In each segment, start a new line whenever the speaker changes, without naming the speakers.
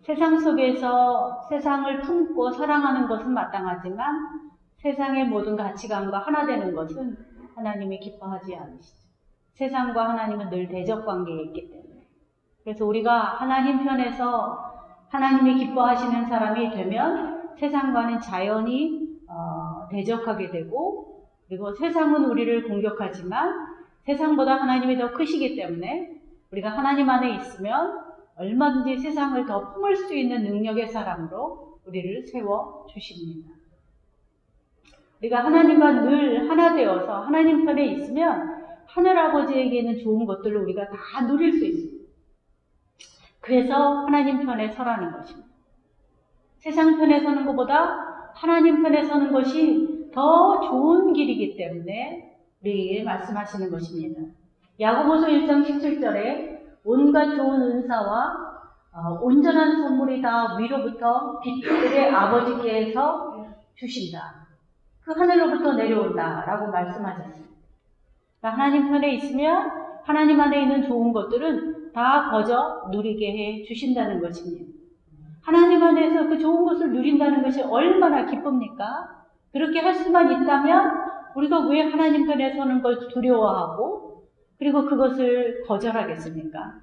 세상 속에서 세상을 품고 사랑하는 것은 마땅하지만 세상의 모든 가치관과 하나 되는 것은 하나님이 기뻐하지 않으시죠. 세상과 하나님은 늘 대적 관계에 있기 때문에. 그래서 우리가 하나님 편에서 하나님이 기뻐하시는 사람이 되면 세상과는 자연히 대적하게 되고, 그리고 세상은 우리를 공격하지만 세상보다 하나님이 더 크시기 때문에 우리가 하나님 안에 있으면 얼마든지 세상을 더 품을 수 있는 능력의 사람으로 우리를 세워주십니다. 우리가 하나님과 늘 하나 되어서 하나님 편에 있으면 하늘아버지에게는 좋은 것들을 우리가 다 누릴 수 있습니다. 그래서 하나님 편에 서라는 것입니다. 세상 편에 서는 것보다 하나님 편에 서는 것이 더 좋은 길이기 때문에 우리에게 말씀하시는 것입니다. 야고보서 1장 17절에 온갖 좋은 은사와 온전한 선물이 다 위로부터 빛들의 아버지께서 주신다. 그 하늘로부터 내려온다 라고 말씀하셨습니다. 그러니까 하나님 편에 있으면 하나님 안에 있는 좋은 것들은 다 거저 누리게 해 주신다는 것입니다. 하나님 안에서 그 좋은 것을 누린다는 것이 얼마나 기쁩니까? 그렇게 할 수만 있다면 우리가 왜 하나님 편에 서는 걸 두려워하고 그리고 그것을 거절하겠습니까?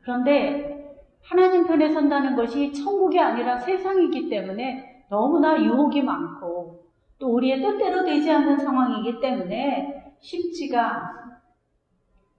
그런데 하나님 편에 선다는 것이 천국이 아니라 세상이기 때문에 너무나 유혹이 많고 또 우리의 뜻대로 되지 않는 상황이기 때문에 쉽지가 않습니다.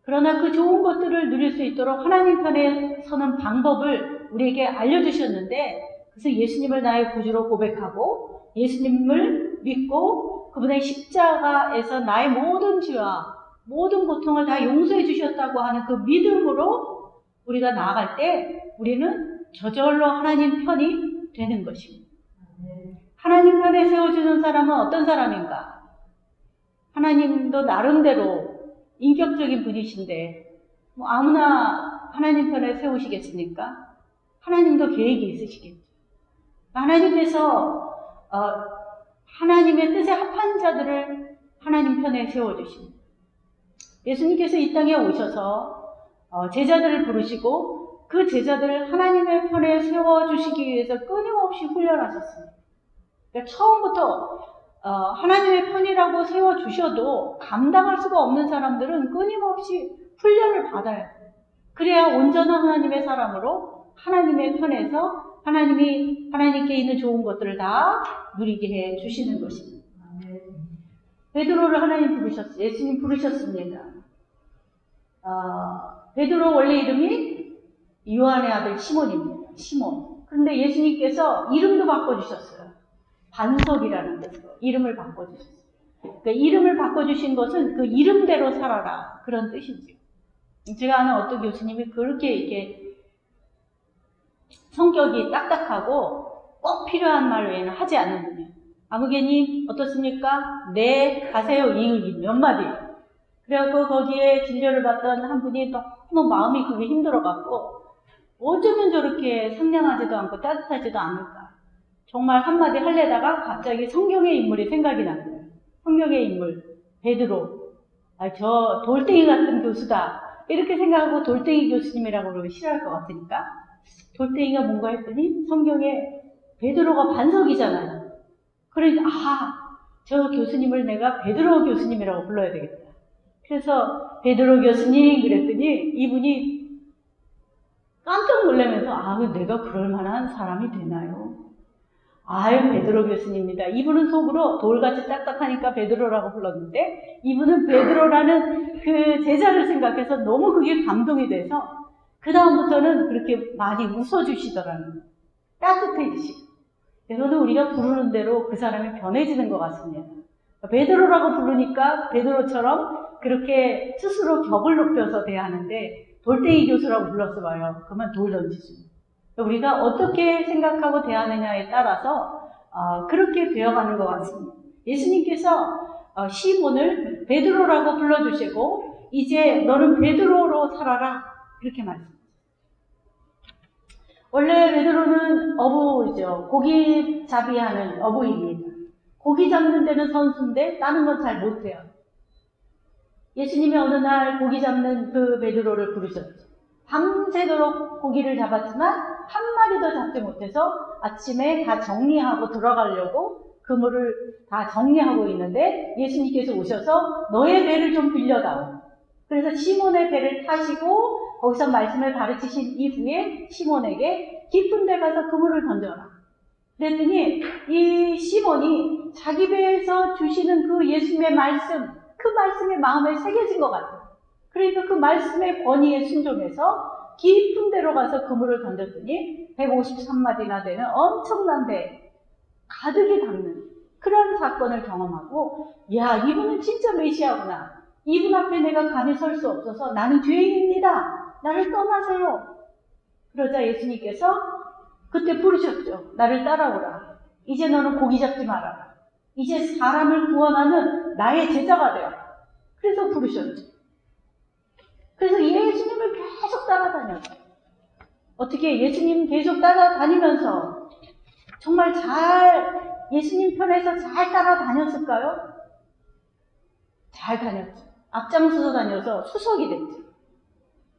그러나 그 좋은 것들을 누릴 수 있도록 하나님 편에 서는 방법을 우리에게 알려주셨는데, 그래서 예수님을 나의 구주로 고백하고 예수님을 믿고 그분의 십자가에서 나의 모든 죄와 모든 고통을 다 용서해 주셨다고 하는 그 믿음으로 우리가 나아갈 때 우리는 저절로 하나님 편이 되는 것입니다. 하나님 편에 세워주는 사람은 어떤 사람인가? 하나님도 나름대로 인격적인 분이신데 뭐 아무나 하나님 편에 세우시겠습니까? 하나님도 계획이 있으시겠죠. 하나님께서 하나님의 뜻에 합한 자들을 하나님 편에 세워주십니다. 예수님께서 이 땅에 오셔서 제자들을 부르시고 그 제자들을 하나님의 편에 세워주시기 위해서 끊임없이 훈련하셨습니다. 그러니까 처음부터 하나님의 편이라고 세워주셔도 감당할 수가 없는 사람들은 끊임없이 훈련을 받아야 돼요. 그래야 온전한 하나님의 사람으로 하나님의 편에서 하나님께 있는 좋은 것들을 다 누리게 해 주시는 것입니다. 베드로를 하나님 부르셨어요. 예수님 부르셨습니다. 베드로 원래 이름이 요한의 아들 시몬입니다. 시몬. 그런데 예수님께서 이름도 바꿔주셨어요. 반석이라는 뜻으로 이름을 바꿔주셨어요. 그러니까 이름을 바꿔주신 것은 그 이름대로 살아라 그런 뜻이죠. 제가 아는 어떤 교수님이 그렇게 이렇게 성격이 딱딱하고 꼭 필요한 말 외에는 하지 않는 분이에요. 아무개님 어떻습니까? 네 가세요 이응이 몇 마디. 그래갖고 거기에 진료를 받던 한 분이 너무 마음이 그게 힘들어갖고 어쩌면 저렇게 상냥하지도 않고 따뜻하지도 않을까. 정말 한마디 하려다가 갑자기 성경의 인물이 생각이 난 거예요. 성경의 인물 베드로. 저 돌덩이 같은 교수다. 이렇게 생각하고 돌덩이 교수님이라고 그러면 싫어할 것 같으니까 돌덩이가 뭔가 했더니 성경에 베드로가 반석이잖아요. 그러니까 저 교수님을 내가 베드로 교수님이라고 불러야 되겠다. 그래서 베드로 교수님 그랬더니 이분이 깜짝 놀라면서 내가 그럴 만한 사람이 되나요? 베드로 교수님입니다. 이분은 속으로 돌같이 딱딱하니까 베드로라고 불렀는데 이분은 베드로라는 그 제자를 생각해서 너무 그게 감동이 돼서 그 다음부터는 그렇게 많이 웃어주시더라는 거예요. 따뜻해지시고. 그래서 우리가 부르는 대로 그 사람이 변해지는 것 같습니다. 베드로라고 부르니까 베드로처럼 그렇게 스스로 격을 높여서 대하는데 돌덩이 교수라고 불렀어 봐요. 그러면 돌 던지죠. 우리가 어떻게 생각하고 대하느냐에 따라서 그렇게 되어가는 것 같습니다. 예수님께서 시몬을 베드로라고 불러주시고 이제 너는 베드로로 살아라 이렇게 말씀하셨어요. 원래 베드로는 어부죠. 고기 잡이하는 어부입니다. 고기 잡는 데는 선수인데 다른 건 잘 못해요. 예수님이 어느 날 고기 잡는 그 베드로를 부르셨죠. 밤새도록 고기를 잡았지만 한 마리도 잡지 못해서 아침에 다 정리하고 들어가려고 그물을 다 정리하고 있는데 예수님께서 오셔서 너의 배를 좀 빌려다오. 그래서 시몬의 배를 타시고 거기서 말씀을 가르치신 이후에 시몬에게 깊은 데 가서 그물을 던져라. 그랬더니 이 시몬이 자기 배에서 주시는 그 예수님의 말씀, 그 말씀이 마음에 새겨진 것 같아요. 그러니까 그 말씀의 권위에 순종해서 깊은 데로 가서 그물을 던졌더니 153마디나 되는 엄청난 배, 가득히 담는 그런 사건을 경험하고, 야, 이분은 진짜 메시아구나. 이분 앞에 내가 감히 설 수 없어서 나는 죄인입니다. 나를 떠나세요. 그러자 예수님께서 그때 부르셨죠. 나를 따라오라. 이제 너는 고기 잡지 마라. 이제 사람을 구원하는 나의 제자가 되어라. 그래서 부르셨죠. 그래서 예수님을 계속 따라다녔어요. 어떻게 예수님 계속 따라다니면서 정말 잘 예수님 편에서 잘 따라다녔을까요? 잘 다녔죠. 앞장서서 다녀서 수석이 됐죠.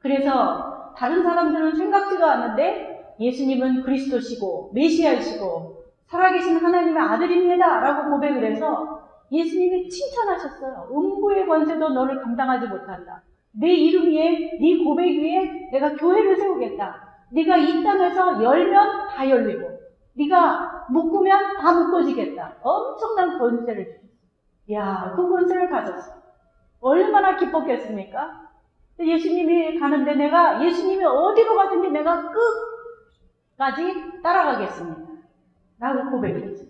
그래서 다른 사람들은 생각지도 않는데 예수님은 그리스도시고 메시아이시고 살아계신 하나님의 아들입니다 라고 고백을 해서 예수님이 칭찬하셨어요. 음부의 권세도 너를 감당하지 못한다. 내 이름 위에, 네 고백 위에 내가 교회를 세우겠다. 네가 이 땅에서 열면 다 열리고 네가 묶으면 다 묶어지겠다. 엄청난 권세를 주셨어요. 이야, 그 권세를 가졌어. 얼마나 기뻤겠습니까? 예수님이 가는데 내가 예수님이 어디로 가든지 내가 끝까지 따라가겠습니다. 라고 고백했죠.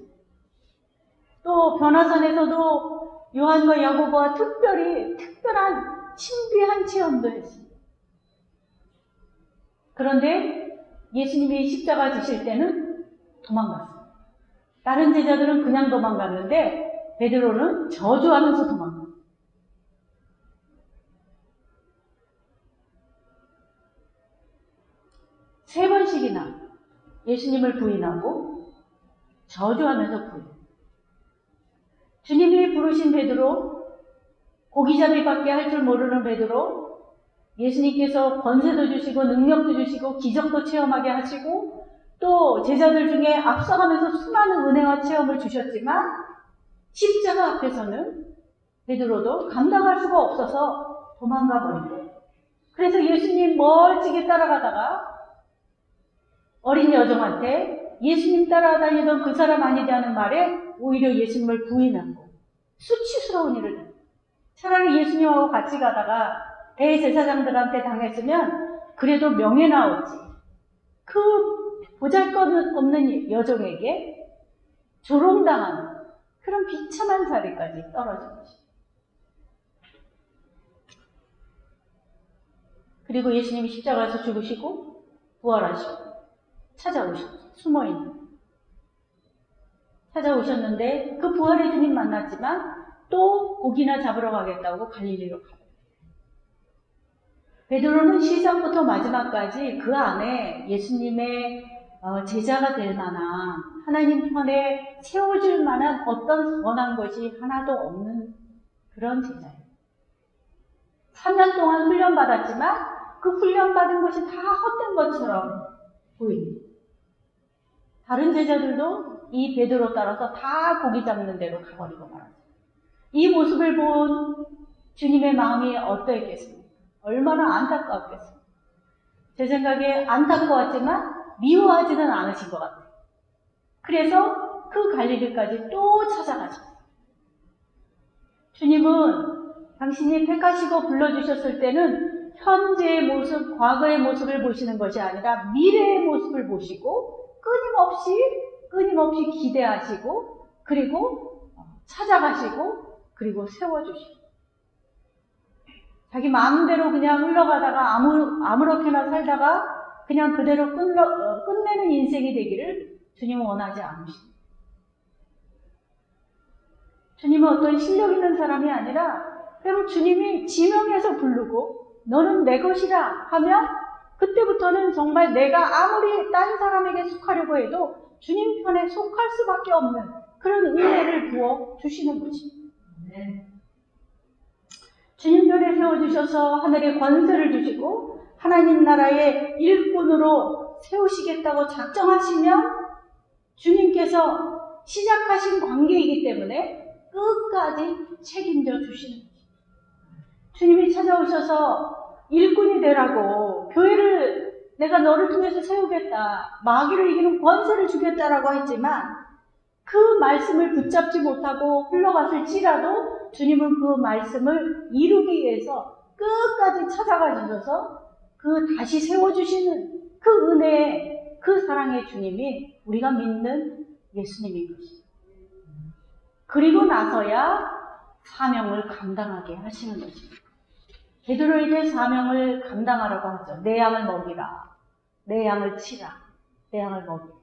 또 변화산에서도 요한과 야고보와 특별한 신비한 체험도 했습니다. 그런데 예수님이 십자가 지실 때는 도망갔어요. 다른 제자들은 그냥 도망갔는데 베드로는 저주하면서 도망갔어요. 세 번씩이나 예수님을 부인하고 저주하면서 부인. 주님이 부르신 베드로, 고기잡이밖에 할 줄 모르는 베드로, 예수님께서 권세도 주시고 능력도 주시고 기적도 체험하게 하시고 또 제자들 중에 앞서가면서 수많은 은혜와 체험을 주셨지만 십자가 앞에서는 베드로도 감당할 수가 없어서 도망가 버린 거예요. 그래서 예수님 멀찍이 따라가다가 어린 여종한테 예수님 따라다니던 그 사람 아니냐는 말에 오히려 예수님을 부인하고 수치스러운 일을 했어요. 차라리 예수님하고 같이 가다가 대제사장들한테 당했으면 그래도 명예 나오지. 그 보잘것없는 여종에게 조롱당하는 그런 비참한 자리까지 떨어진 것입니다. 그리고 예수님이 십자가에서 죽으시고 부활하시고 찾아오셨죠. 숨어있는. 찾아오셨는데 그 부활의 주님 만났지만 또 고기나 잡으러 가겠다고 갈릴리로 가요. 베드로는 시작부터 마지막까지 그 안에 예수님의 제자가 될 만한 하나님 편에 세워줄 만한 어떤 선한 것이 하나도 없는 그런 제자예요. 3년 동안 훈련받았지만 그 훈련받은 것이 다 헛된 것처럼 보입니다. 다른 제자들도 이 베드로 따라서 다 고기 잡는 데로 가버리고 말았어요. 이 모습을 본 주님의 마음이 어떠했겠습니까? 얼마나 안타까웠겠습니까? 제 생각에 안타까웠지만 미워하지는 않으신 것 같아요. 그래서 그 갈릴리까지 또 찾아가셨어요. 주님은 당신이 택하시고 불러주셨을 때는 현재의 모습, 과거의 모습을 보시는 것이 아니라 미래의 모습을 보시고 끊임없이 기대하시고 그리고 찾아가시고 그리고 세워주시고 자기 마음대로 그냥 흘러가다가 아무렇게나 살다가 그냥 그대로 끝내는 인생이 되기를 주님은 원하지 않으십니다. 주님은 어떤 실력 있는 사람이 아니라 그럼 주님이 지명해서 부르고 너는 내 것이라 하면 그때부터는 정말 내가 아무리 딴 사람에게 속하려고 해도 주님 편에 속할 수밖에 없는 그런 은혜를 부어 주시는 것입니다. 주님 편에 세워주셔서 하늘의 권세를 주시고 하나님 나라의 일꾼으로 세우시겠다고 작정하시면 주님께서 시작하신 관계이기 때문에 끝까지 책임져 주시는 거죠. 주님이 찾아오셔서 일꾼이 되라고, 교회를 내가 너를 통해서 세우겠다, 마귀를 이기는 권세를 주겠다라고 했지만 그 말씀을 붙잡지 못하고 흘러갔을지라도 주님은 그 말씀을 이루기 위해서 끝까지 찾아가 주셔서 그 다시 세워주시는 그 은혜의, 그 사랑의 주님이 우리가 믿는 예수님인 것입니다. 그리고 나서야 사명을 감당하게 하시는 것입니다. 베드로에게 사명을 감당하라고 하죠. 내 양을 먹이라, 내 양을 치라, 내 양을 먹이라.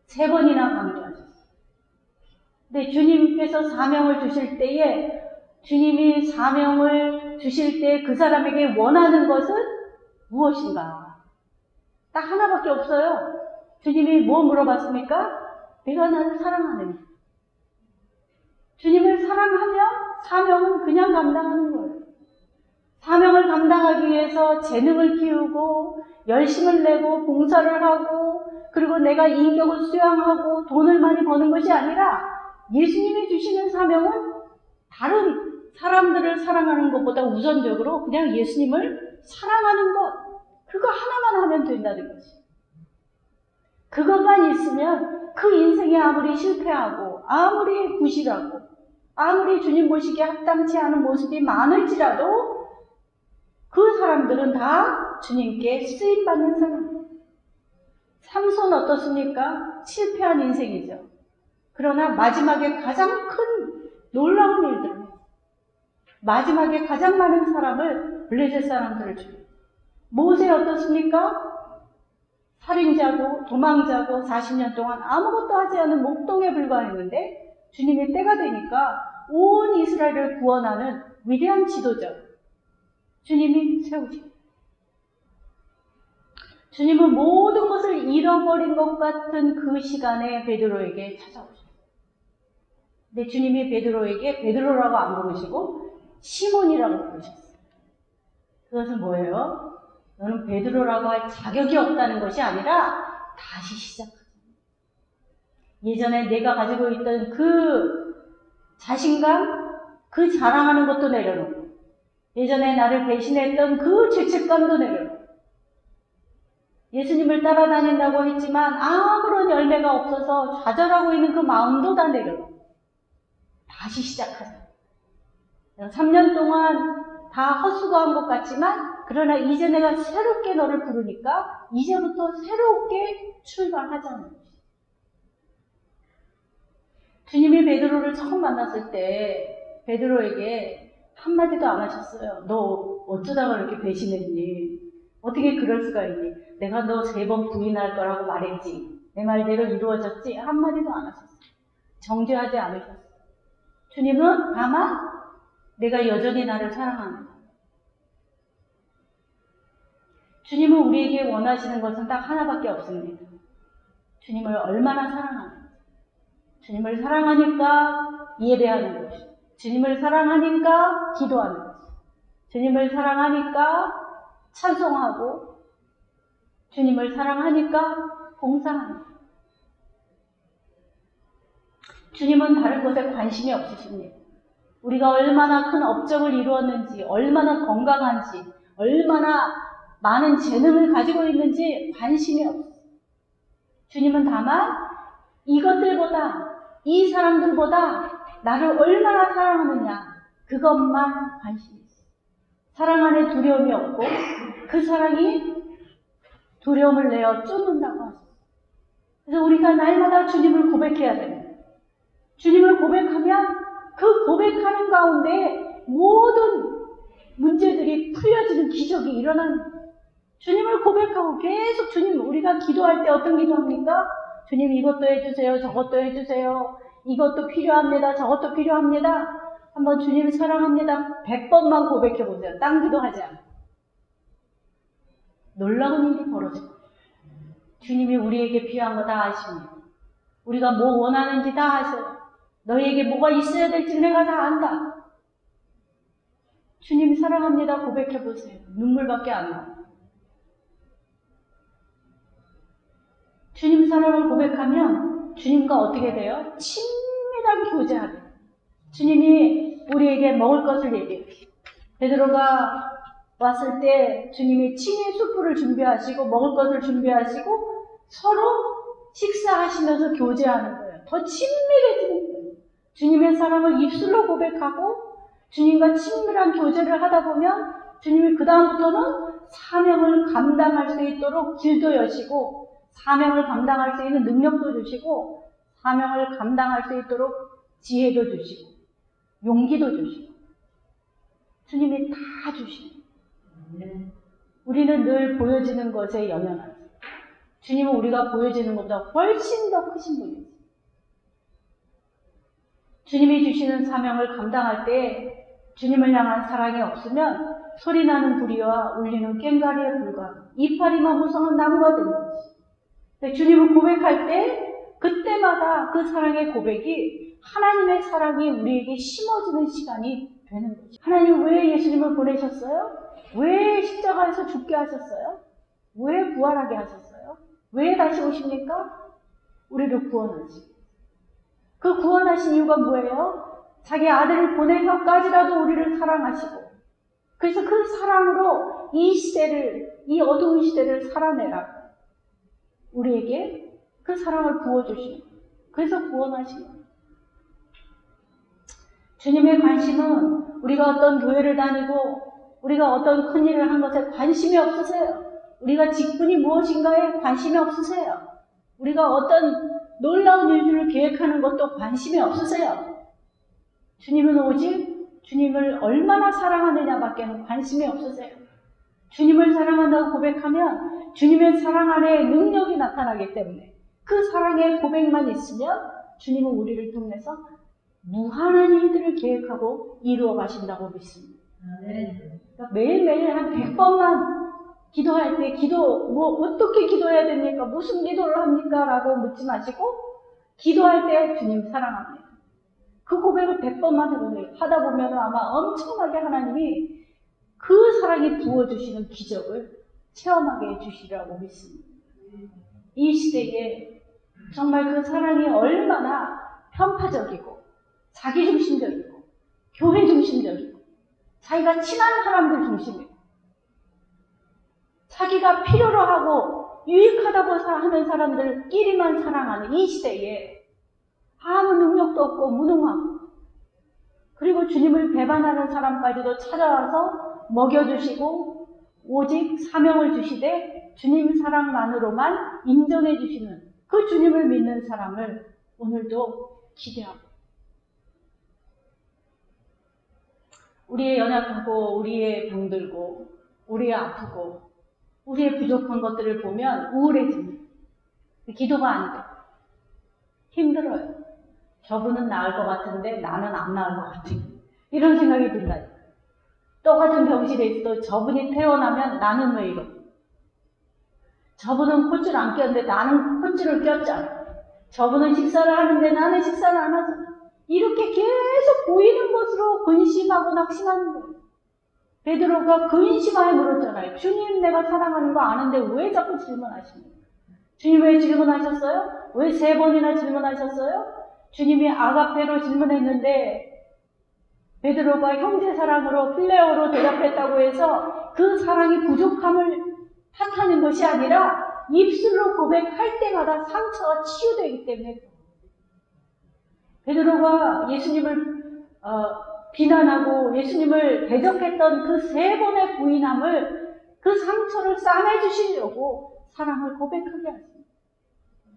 3번이나 강조하셨어요. 근데 주님께서 사명을 주실 때에, 주님이 사명을 주실 때 그 사람에게 원하는 것은 무엇인가? 딱 하나밖에 없어요. 주님이 뭐 물어봤습니까? 내가 나를 사랑하느냐? 주님을 사랑하면 사명은 그냥 감당하는 거예요. 사명을 감당하기 위해서 재능을 키우고 열심을 내고 봉사를 하고 그리고 내가 인격을 수양하고 돈을 많이 버는 것이 아니라 예수님이 주시는 사명은 다른 사람들을 사랑하는 것보다 우선적으로 그냥 예수님을 사랑하는 것, 그거 하나만 하면 된다는 거지. 그것만 있으면 그 인생이 아무리 실패하고 아무리 부실하고 아무리 주님 모시기에 합당치 않은 모습이 많을지라도 그 사람들은 다 주님께 쓰임받는 사람. 삼손 어떻습니까? 실패한 인생이죠. 그러나 마지막에 가장 큰 놀라운 일들, 마지막에 가장 많은 사람을 블레셋 사람들을 줍니다. 모세 어떻습니까? 살인자고 도망자고 40년 동안 아무것도 하지 않은 목동에 불과했는데 주님의 때가 되니까 온 이스라엘을 구원하는 위대한 지도자 주님이 세우십니다. 주님은 모든 것을 잃어버린 것 같은 그 시간에 베드로에게 찾아오셨어요. 근데 주님이 베드로에게 베드로라고 안 부르시고 시몬이라고 부르셨어요. 그것은 뭐예요? 너는 베드로라고 할 자격이 없다는 것이 아니라 다시 시작하자. 예전에 내가 가지고 있던 그 자신감, 그 자랑하는 것도 내려놓고 예전에 나를 배신했던 그 죄책감도 내려놓고 예수님을 따라다닌다고 했지만 아무런 열매가 없어서 좌절하고 있는 그 마음도 다 내려놓고 다시 시작하자. 3년 동안 다 헛수고한 것 같지만 그러나 이제 내가 새롭게 너를 부르니까 이제부터 새롭게 출발하자는 것이죠. 주님이 베드로를 처음 만났을 때 베드로에게 한마디도 안 하셨어요. 너 어쩌다가 이렇게 배신했니? 어떻게 그럴 수가 있니? 내가 너 3번 부인할 거라고 말했지. 내 말대로 이루어졌지? 한마디도 안 하셨어요. 정죄하지 않으셨어요. 주님은 다만 내가 여전히 나를 사랑하는 거예요. 주님은 우리에게 원하시는 것은 딱 하나밖에 없습니다. 주님을 얼마나 사랑하는지. 주님을 사랑하니까 예배하는 것이. 주님을 사랑하니까 기도하는 것이. 주님을 사랑하니까 찬송하고 주님을 사랑하니까 봉사하는 것. 주님은 다른 것에 관심이 없으십니다. 우리가 얼마나 큰 업적을 이루었는지, 얼마나 건강한지, 얼마나 많은 재능을 가지고 있는지 관심이 없어요. 주님은 다만 이것들보다, 이 사람들보다 나를 얼마나 사랑하느냐, 그것만 관심이 있어요. 사랑 안에 두려움이 없고 그 사랑이 두려움을 내어 쫓는다고 하죠. 그래서 우리가 날마다 주님을 고백해야 됩니다. 주님을 고백하면 그 고백하는 가운데 모든 문제들이 풀려지는 기적이 일어나는 거예요. 주님을 고백하고 계속 주님, 우리가 기도할 때 어떤 기도합니까? 주님 이것도 해주세요, 저것도 해주세요, 이것도 필요합니다, 저것도 필요합니다. 한번 주님 사랑합니다 100번만 고백해보세요. 딴 기도하지 않고. 놀라운 일이 벌어져요. 주님이 우리에게 필요한 거 다 아십니다. 우리가 뭐 원하는지 다 아셔요. 너희에게 뭐가 있어야 될지 내가 다 안다. 주님 사랑합니다 고백해보세요. 눈물밖에 안 나요. 주님 사랑을 고백하면 주님과 어떻게 돼요? 친밀한 교제하게. 주님이 우리에게 먹을 것을 얘기해요. 베드로가 왔을 때 주님이 친히 숯불을 준비하시고 먹을 것을 준비하시고 서로 식사하시면서 교제하는 거예요. 더 친밀해지는 거예요. 주님의 사랑을 입술로 고백하고 주님과 친밀한 교제를 하다 보면 주님이 그 다음부터는 사명을 감당할 수 있도록 길도 여시고 사명을 감당할 수 있는 능력도 주시고 사명을 감당할 수 있도록 지혜도 주시고 용기도 주시고 주님이 다 주시고 우리는 늘 보여지는 것에 연연하죠. 주님은 우리가 보여지는 것보다 훨씬 더 크신 분이에요. 주님이 주시는 사명을 감당할 때 주님을 향한 사랑이 없으면 소리나는 부리와 울리는 꽹과리에 불과하고 이파리만 무성한 나무가 되는 거지. 주님을 고백할 때 그때마다 그 사랑의 고백이 하나님의 사랑이 우리에게 심어지는 시간이 되는 거죠. 하나님 왜 예수님을 보내셨어요? 왜 십자가에서 죽게 하셨어요? 왜 부활하게 하셨어요? 왜 다시 오십니까? 우리를 구원하시고. 그 구원하신 이유가 뭐예요? 자기 아들을 보내서까지라도 우리를 사랑하시고 그래서 그 사랑으로 이 시대를, 이 어두운 시대를 살아내라고 우리에게 그 사랑을 부어주시고 그래서 구원하신 거예요. 주님의 관심은 우리가 어떤 교회를 다니고 우리가 어떤 큰 일을 한 것에 관심이 없으세요. 우리가 직분이 무엇인가에 관심이 없으세요. 우리가 어떤 놀라운 일들을 계획하는 것도 관심이 없으세요. 주님은 오직 주님을 얼마나 사랑하느냐밖에는 관심이 없으세요. 주님을 사랑한다고 고백하면 주님의 사랑 안에 능력이 나타나기 때문에 그 사랑의 고백만 있으면 주님은 우리를 통해서 무한한 일들을 계획하고 이루어 가신다고 믿습니다. 그러니까 매일매일 한 100번만 기도할 때 어떻게 기도해야 됩니까? 무슨 기도를 합니까? 라고 묻지 마시고 기도할 때 주님 사랑합니다. 그 고백을 100번만 해보세요. 하다 보면 아마 엄청나게 하나님이 그 사랑이 부어주시는 기적을 체험하게 해주시리라고 믿습니다. 이 시대에 정말 그 사랑이 얼마나 편파적이고 자기중심적이고 교회중심적이고 자기가 친한 사람들 중심이고 자기가 필요로 하고 유익하다고 하는 사람들끼리만 사랑하는 이 시대에 아무 능력도 없고 무능하고 그리고 주님을 배반하는 사람까지도 찾아와서 먹여주시고 오직 사명을 주시되 주님 사랑만으로만 인정해 주시는 그 주님을 믿는 사람을 오늘도 기대하고 우리의 연약하고 우리의 병들고 우리의 아프고 우리의 부족한 것들을 보면 우울해집니다. 기도가 안 돼. 힘들어요. 저분은 나을 것 같은데 나는 안 나을 것 같아. 이런 생각이 든다. 똑같은 병실에 있어도 저분이 태어나면 나는 왜 이러? 저분은 콧줄 안 꼈는데 나는 콧줄을 꼈잖아. 저분은 식사를 하는데 나는 식사를 안 하잖아. 이렇게 계속 보이는 것으로 근심하고 낙심하는 거예요. 베드로가 근심하에 물었잖아요. 주님 내가 사랑하는 거 아는데 왜 자꾸 질문하십니까? 주님 왜 질문하셨어요? 왜 3번이나 질문하셨어요? 주님이 아가페로 질문했는데 베드로가 형제 사랑으로 필레오로 대답했다고 해서 그 사랑이 부족함을 탓하는 것이 아니라 입술로 고백할 때마다 상처가 치유되기 때문에 베드로가 예수님을 비난하고 예수님을 대적했던 그 3번의 부인함을 그 상처를 싸매주시려고 사랑을 고백하게 하십니다.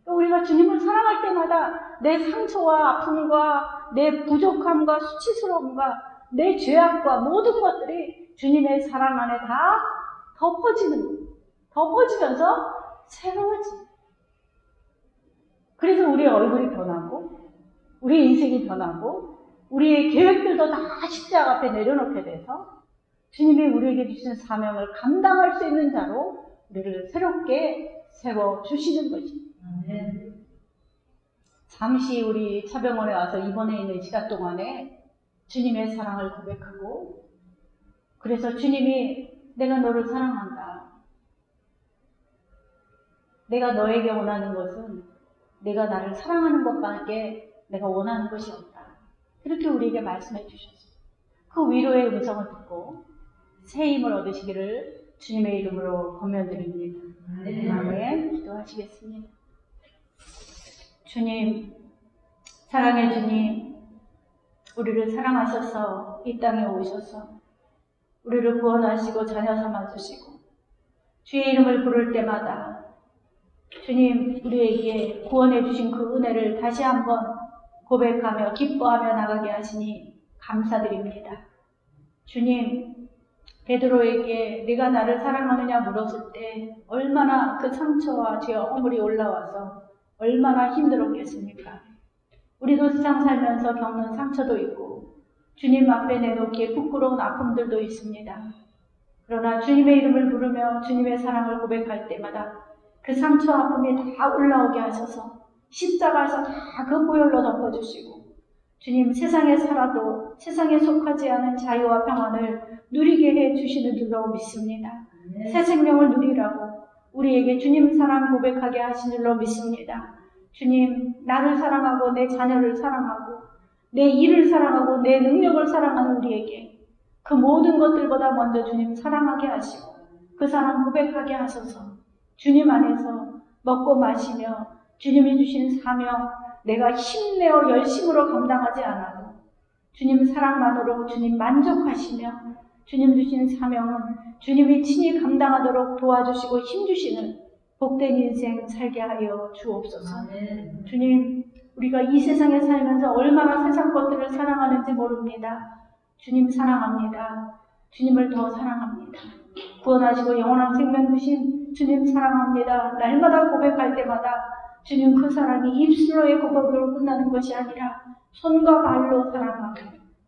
우리가 주님을 사랑할 때마다 내 상처와 아픔과 내 부족함과 수치스러움과 내 죄악과 모든 것들이 주님의 사랑 안에 다 덮어지면서 새로워집니다. 그래서 우리의 얼굴이 변하고 우리의 인생이 변하고 우리의 계획들도 다 십자가 앞에 내려놓게 돼서 주님이 우리에게 주시는 사명을 감당할 수 있는 자로 우리를 새롭게 세워주시는 것입니다. 잠시 우리 차병원에 와서 입원해 있는 시간 동안에 주님의 사랑을 고백하고 그래서 주님이 내가 너를 사랑한다. 내가 너에게 원하는 것은 내가 나를 사랑하는 것밖에 내가 원하는 것이 없다. 그렇게 우리에게 말씀해 주셨어요. 그 위로의 음성을 듣고 새 힘을 얻으시기를 주님의 이름으로 권면드립니다. 아멘. 기도하시겠습니다. 주님, 사랑의 주님, 우리를 사랑하셔서 이 땅에 오셔서 우리를 구원하시고 자녀 삼아주시고 주의 이름을 부를 때마다 주님, 우리에게 구원해 주신 그 은혜를 다시 한번 고백하며 기뻐하며 나가게 하시니 감사드립니다. 주님, 베드로에게 네가 나를 사랑하느냐 물었을 때 얼마나 그 상처와 죄와 허물이 올라와서 얼마나 힘들었겠습니까? 우리도 세상 살면서 겪는 상처도 있고 주님 앞에 내놓기에 부끄러운 아픔들도 있습니다. 그러나 주님의 이름을 부르며 주님의 사랑을 고백할 때마다 그 상처 아픔이 다 올라오게 하셔서 십자가에서 다 그 보혈로 덮어주시고 주님, 세상에 살아도 세상에 속하지 않은 자유와 평안을 누리게 해주시는 줄로 믿습니다. 새 생명을 누리라고 우리에게 주님 사랑 고백하게 하신 줄로 믿습니다. 주님, 나를 사랑하고 내 자녀를 사랑하고 내 일을 사랑하고 내 능력을 사랑하는 우리에게 그 모든 것들보다 먼저 주님 사랑하게 하시고 그 사랑 고백하게 하셔서 주님 안에서 먹고 마시며 주님이 주신 사명 내가 힘내어 열심으로 감당하지 않아도 주님 사랑만으로 주님 만족하시며 주님 주신 사명은 주님이 친히 감당하도록 도와주시고 힘주시는 복된 인생 살게 하여 주옵소서. 주님, 우리가 이 세상에 살면서 얼마나 세상 것들을 사랑하는지 모릅니다. 주님 사랑합니다. 주님을 더 사랑합니다. 구원하시고 영원한 생명 주신 주님 사랑합니다. 날마다 고백할 때마다 주님 그 사랑이 입술로의 고백으로 끝나는 것이 아니라 손과 발로 사랑하며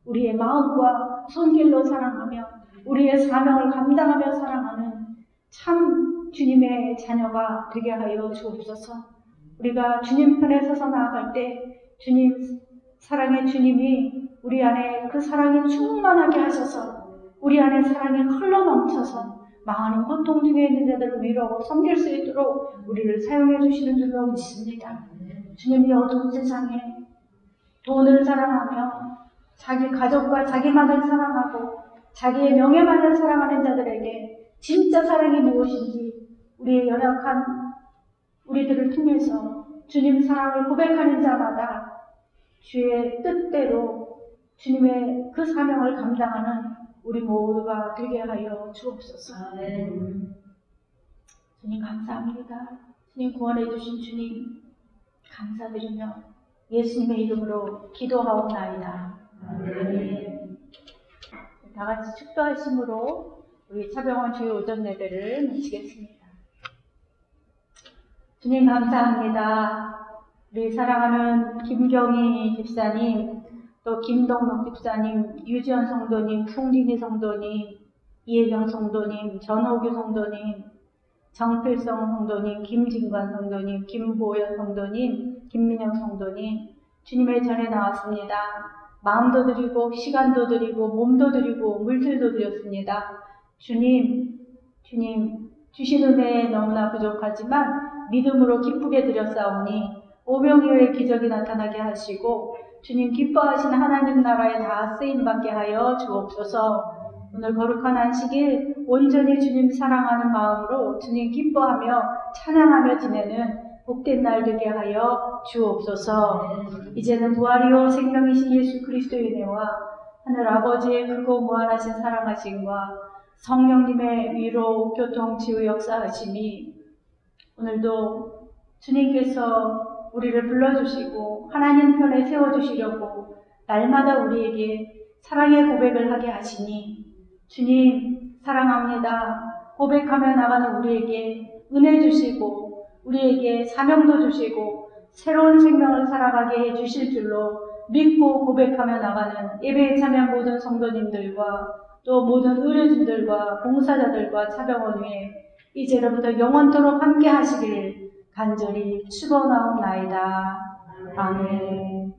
우리의 마음과 손길로 사랑하며 우리의 사명을 감당하며 사랑하는 참 주님의 자녀가 되게 하여 주옵소서. 우리가 주님 편에 서서 나아갈 때 주님 사랑의 주님이 우리 안에 그 사랑이 충만하게 하셔서 우리 안에 사랑이 흘러넘쳐서 많은 고통 중에 있는 자들을 위로하고 섬길 수 있도록 우리를 사용해 주시는 줄로 믿습니다. 주님이 어두운 세상에 돈을 사랑하며 자기 가족과 자기만을 사랑하고 자기의 명예만을 사랑하는 자들에게 진짜 사랑이 무엇인지 우리의 연약한 우리들을 통해서 주님 사랑을 고백하는 자마다 주의 뜻대로 주님의 그 사명을 감당하는 우리 모두가 되게 하여 주옵소서. 주님 감사합니다. 주님 구원해 주신 주님 감사드리며 예수님의 이름으로 기도하옵나이다. 다 같이 축도하심으로 우리 차병원 주의 오전 예배를 마치겠습니다. 주님 감사합니다. 우리 사랑하는 김경희 집사님, 또 김동록 집사님, 유지연 성도님, 송진희 성도님, 이혜경 성도님, 전호규 성도님, 정필성 성도님, 김진관 성도님, 김보현 성도님, 김민영 성도님, 주님의 전에 나왔습니다. 마음도 드리고 시간도 드리고 몸도 드리고 물질도 드렸습니다. 주님 주신 은혜에 너무나 부족하지만 믿음으로 기쁘게 드렸사오니 오병이어의 기적이 나타나게 하시고 주님 기뻐하시는 하나님 나라에 다 쓰임받게 하여 주옵소서. 오늘 거룩한 안식일 온전히 주님 사랑하는 마음으로 주님 기뻐하며 찬양하며 지내는 복된 날 되게 하여 주옵소서. 이제는 부활이요 생명이신 예수 그리스도의 은혜와 하늘 아버지의 크고 무한하신 사랑하심과 성령님의 위로 교통 치유 역사하심이 오늘도 주님께서 우리를 불러주시고 하나님 편에 세워주시려고 날마다 우리에게 사랑의 고백을 하게 하시니 주님 사랑합니다. 고백하며 나가는 우리에게 은혜 주시고 우리에게 사명도 주시고 새로운 생명을 살아가게 해주실 줄로 믿고 고백하며 나가는 예배에 참여한 모든 성도님들과 또 모든 의료진들과 봉사자들과 차병원 위에 이제로부터 영원토록 함께 하시기를 간절히 축원하옵나이다. 아멘.